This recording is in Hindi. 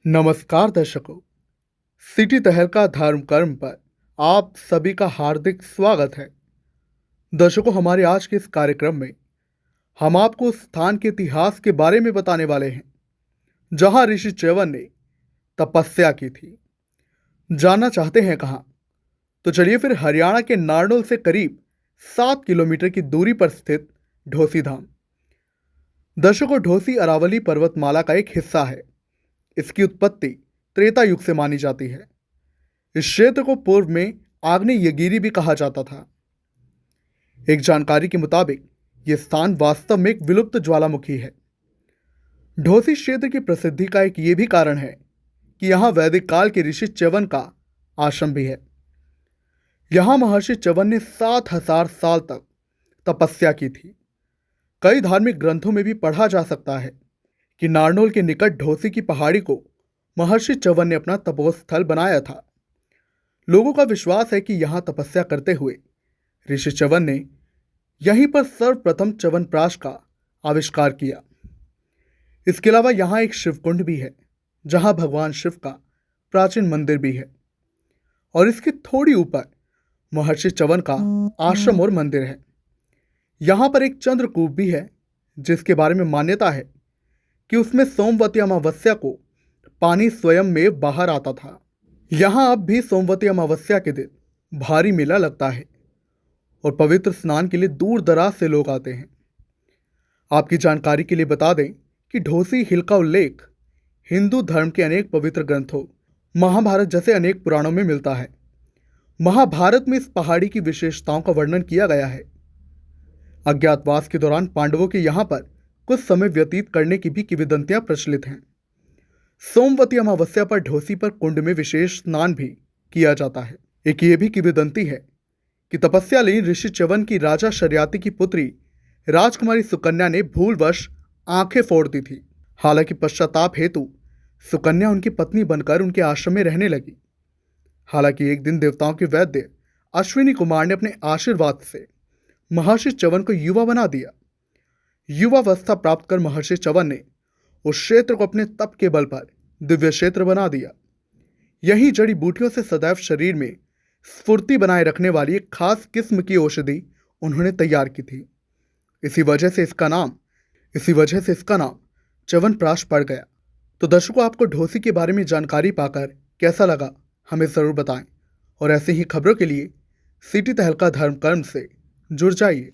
नमस्कार दर्शकों। सिटी तहलका धर्म कर्म पर आप सभी का हार्दिक स्वागत है। दर्शकों, हमारे आज के इस कार्यक्रम में हम आपको उस स्थान के इतिहास के बारे में बताने वाले हैं जहां ऋषि च्यवन ने तपस्या की थी। जानना चाहते हैं कहाँ? तो चलिए फिर हरियाणा के नारनौल से करीब 7 किलोमीटर की दूरी पर स्थित ढोसी धाम। दर्शकों, ढोसी अरावली पर्वतमाला का एक हिस्सा है। इसकी उत्पत्ति त्रेता युग से मानी जाती है। इस क्षेत्र को पूर्व में आग्नेयगिरी भी कहा जाता था। एक जानकारी के मुताबिक यह स्थान वास्तव में एक विलुप्त ज्वालामुखी है। ढोसी क्षेत्र की प्रसिद्धि का एक ये भी कारण है कि यहाँ वैदिक काल के ऋषि च्यवन का आश्रम भी है। यहाँ महर्षि च्यवन ने 7,000 साल तक तपस्या की थी। कई धार्मिक ग्रंथों में भी पढ़ा जा सकता है कि नारनौल के निकट ढोसी की पहाड़ी को महर्षि च्यवन ने अपना तपोस्थल बनाया था। लोगों का विश्वास है कि यहाँ तपस्या करते हुए ऋषि च्यवन ने यहीं पर सर्वप्रथम च्यवनप्राश का आविष्कार किया। इसके अलावा यहाँ एक शिवकुंड भी है जहाँ भगवान शिव का प्राचीन मंदिर भी है और इसके थोड़ी ऊपर महर्षि च्यवन का आश्रम और मंदिर है। यहाँ पर एक चंद्रकूप भी है जिसके बारे में मान्यता है कि उसमें सोमवती अमावस्या को पानी स्वयं में बाहर आता था। यहाँ अब भी सोमवती अमावस्या के दिन भारी मेला लगता है और पवित्र स्नान के लिए दूर दराज से लोग आते हैं। आपकी जानकारी के लिए बता दें कि ढोसी हिल का उल्लेख हिंदू धर्म के अनेक पवित्र ग्रंथों, महाभारत जैसे अनेक पुराणों में मिलता है। महाभारत में इस पहाड़ी की विशेषताओं का वर्णन किया गया है। अज्ञातवास के दौरान पांडवों के यहाँ पर कुछ समय व्यतीत करने की भी किंवदंतियां प्रचलित हैं। सोमवती अमावस्या पर ढोसी पर कुंड में विशेष स्नान भी किया जाता है। एक ये भी किंवदंती है कि तपस्यालीन ऋषि च्यवन की राजा शर्याति की पुत्री राजकुमारी सुकन्या ने भूलवश आंखें फोड़ दी थी। हालांकि पश्चाताप हेतु सुकन्या उनकी पत्नी बनकर उनके आश्रम में रहने लगी। हालांकि एक दिन देवताओं के वैद्य अश्विनी कुमार ने अपने आशीर्वाद से महर्षि च्यवन को युवा बना दिया। युवावस्था प्राप्त कर महर्षि च्यवन ने उस क्षेत्र को अपने तप के बल पर दिव्य क्षेत्र बना दिया। यही जड़ी बूटियों से सदैव शरीर में स्फूर्ति बनाए रखने वाली एक खास किस्म की औषधि उन्होंने तैयार की थी। इसी वजह से इसका नाम च्यवनप्राश पड़ गया। तो दर्शकों, आपको ढोसी के बारे में जानकारी पाकर कैसा लगा हमें ज़रूर बताएं और ऐसे ही खबरों के लिए सिटी तहलका धर्म कर्म से जुड़ जाइए।